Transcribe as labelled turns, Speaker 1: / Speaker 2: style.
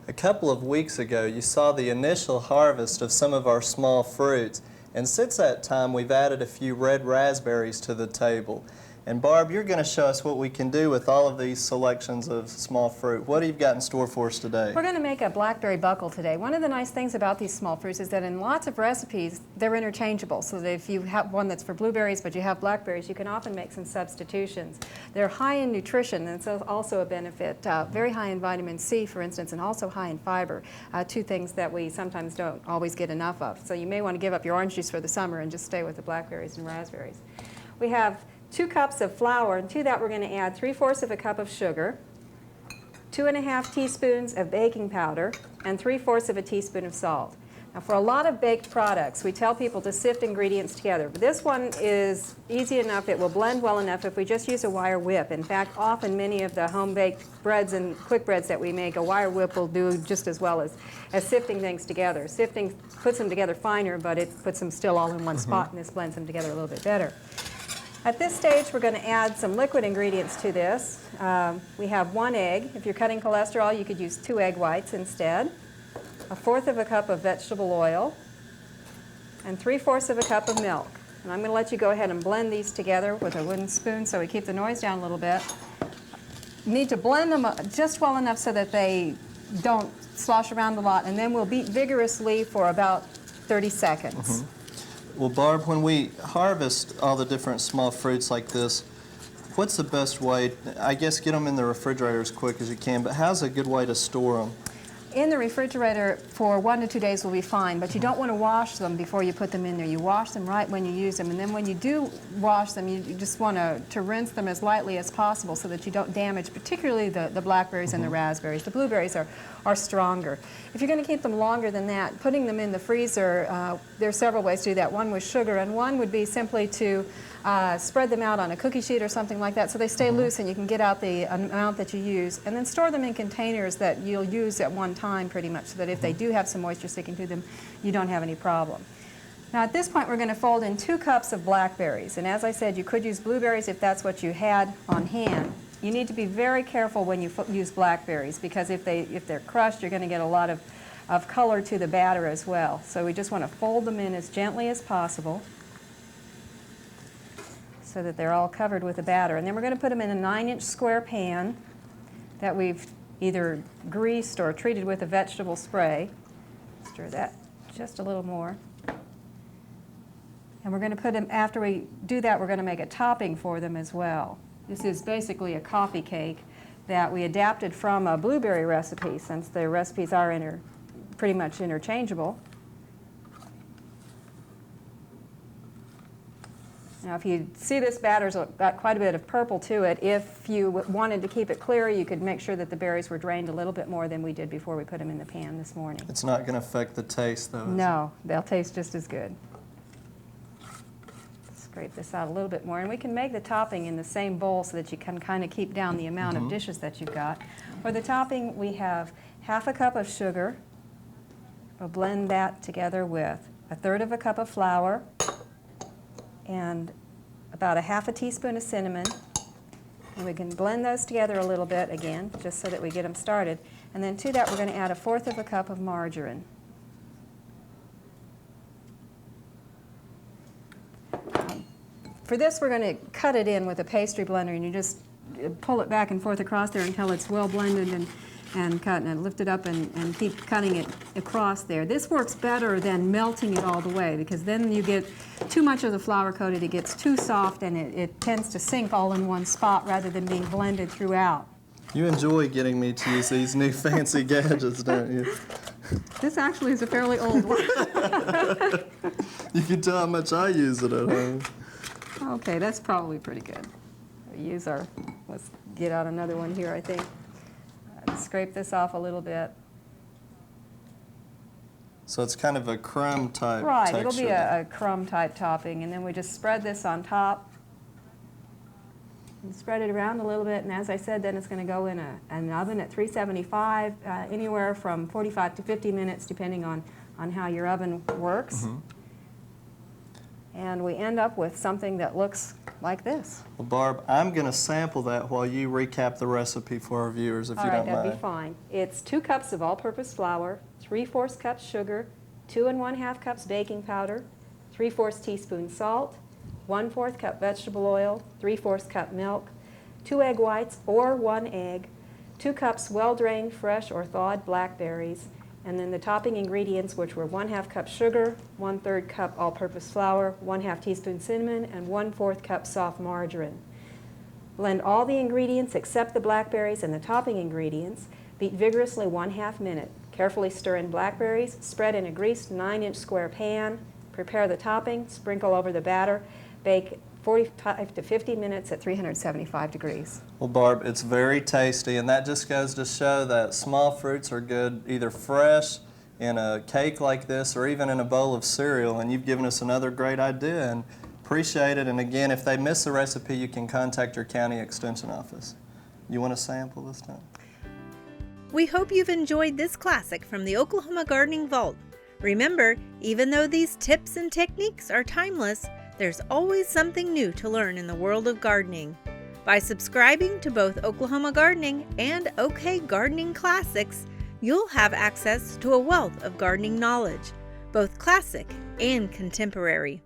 Speaker 1: A couple of weeks ago, you saw the initial harvest of some of our small fruits, and since that time, we've added a few red raspberries to the table. And Barb, you're going to show us what we can do with all of these selections of small fruit. What have you got in store for us today?
Speaker 2: We're going to make a blackberry buckle today. One of the nice things about these small fruits is that in lots of recipes, they're interchangeable. So that if you have one that's for blueberries, but you have blackberries, you can often make some substitutions. They're high in nutrition, and it's also a benefit. Very high in vitamin C, for instance, and also high in fiber. Two things that we sometimes don't always get enough of. So you may want to give up your orange juice for the summer and just stay with the blackberries and raspberries. We have 2 cups of flour, and to that we're going to add 3/4 of a cup of sugar, 2½ teaspoons of baking powder, and 3/4 of a teaspoon of salt. Now for a lot of baked products, we tell people to sift ingredients together. But this one is easy enough, it will blend well enough if we just use a wire whip. In fact, often many of the home-baked breads and quick breads that we make, a wire whip will do just as well as sifting things together. Sifting puts them together finer, but it puts them still all in one spot, and this blends them together a little bit better. At this stage, we're going to add some liquid ingredients to this. We have 1 egg. If you're cutting cholesterol, you could use 2 egg whites instead. 1/4 of a cup of vegetable oil, and 3/4 of a cup of milk. And I'm going to let you go ahead and blend these together with a wooden spoon so we keep the noise down a little bit. You need to blend them just well enough so that they don't slosh around a lot, and then we'll beat vigorously for about 30 seconds.
Speaker 1: Well, Barb, when we harvest all the different small fruits like this, what's the best way? I guess get them in the refrigerator as quick as you can, but how's a good way to store them?
Speaker 2: In the refrigerator for 1 to 2 days will be fine, but you don't want to wash them before you put them in there. You wash them right when you use them, and then when you do wash them, you just want to rinse them as lightly as possible so that you don't damage particularly the blackberries and the raspberries. The blueberries are stronger. If you're going to keep them longer than that, putting them in the freezer, there are several ways to do that. One with sugar, and one would be simply to spread them out on a cookie sheet or something like that so they stay loose and you can get out the amount that you use, and then store them in containers that you'll use at one time pretty much so that if they do have some moisture sticking to them, you don't have any problem. Now at this point we're going to fold in 2 cups of blackberries, and as I said, you could use blueberries if that's what you had on hand. You need to be very careful when you use blackberries because if they're crushed, you're going to get a lot of color to the batter as well. So we just want to fold them in as gently as possible so that they're all covered with the batter. And then we're going to put them in a 9-inch square pan that we've either greased or treated with a vegetable spray. Stir that just a little more. And we're going to put them, after we do that, we're going to make a topping for them as well. This is basically a coffee cake that we adapted from a blueberry recipe, since the recipes are pretty much interchangeable. Now if you see this batter's got quite a bit of purple to it, if you wanted to keep it clear, you could make sure that the berries were drained a little bit more than we did before we put them in the pan this morning.
Speaker 1: It's not going to affect the taste, though, is it?
Speaker 2: No, they'll taste just as good. Scrape this out a little bit more, and we can make the topping in the same bowl so that you can kind of keep down the amount of dishes that you've got. For the topping, we have 1/2 cup of sugar. We'll blend that together with 1/3 of a cup of flour and about 1/2 teaspoon of cinnamon. And we can blend those together a little bit again, just so that we get them started. And then to that, we're going to add 1/4 of a cup of margarine. For this, we're going to cut it in with a pastry blender, and you just pull it back and forth across there until it's well blended and cut, and lift it up and keep cutting it across there. This works better than melting it all the way, because then you get too much of the flour coated, it gets too soft, and it tends to sink all in one spot rather than being blended throughout.
Speaker 1: You enjoy getting me to use these new fancy gadgets, don't you?
Speaker 2: This actually is a fairly old one.
Speaker 1: You can tell how much I use it at home.
Speaker 2: Okay, that's probably pretty good. Let's get out another one here, I think. Scrape this off a little bit.
Speaker 1: So it's kind of a crumb type
Speaker 2: Right,
Speaker 1: texture.
Speaker 2: it'll be a crumb type topping, and then we just spread this on top. And spread it around a little bit, and as I said, then it's going to go in an oven at 375, anywhere from 45 to 50 minutes, depending on how your oven works. and we end up with something that looks like this.
Speaker 1: Well, Barb, I'm going to sample that while you recap the recipe for our viewers, if you don't
Speaker 2: That'd
Speaker 1: mind.
Speaker 2: be fine. It's 2 cups of all-purpose flour, 3/4 cups sugar, 2 1/2 cups baking powder, 3/4 teaspoon salt, 1/4 cup vegetable oil, 3/4 cup milk, 2 egg whites or 1 egg, 2 cups well-drained fresh or thawed blackberries, and then the topping ingredients, which were 1/2 cup sugar, 1/3 cup all-purpose flour, 1/2 teaspoon cinnamon, and 1/4 cup soft margarine. Blend all the ingredients except the blackberries and the topping ingredients. Beat vigorously 1/2 minute. Carefully stir in blackberries, spread in a greased 9-inch square pan. Prepare the topping, sprinkle over the batter. Bake 45 to 50 minutes at 375 degrees.
Speaker 1: Well, Barb, it's very tasty, and that just goes to show that small fruits are good either fresh in a cake like this or even in a bowl of cereal, and you've given us another great idea, and appreciate it. And again, if they miss the recipe, you can contact your county extension office. You want a sample this time?
Speaker 3: We hope you've enjoyed this classic from the Oklahoma Gardening Vault. Remember, even though these tips and techniques are timeless, there's always something new to learn in the world of gardening. By subscribing to both Oklahoma Gardening and OK Gardening Classics, you'll have access to a wealth of gardening knowledge, both classic and contemporary.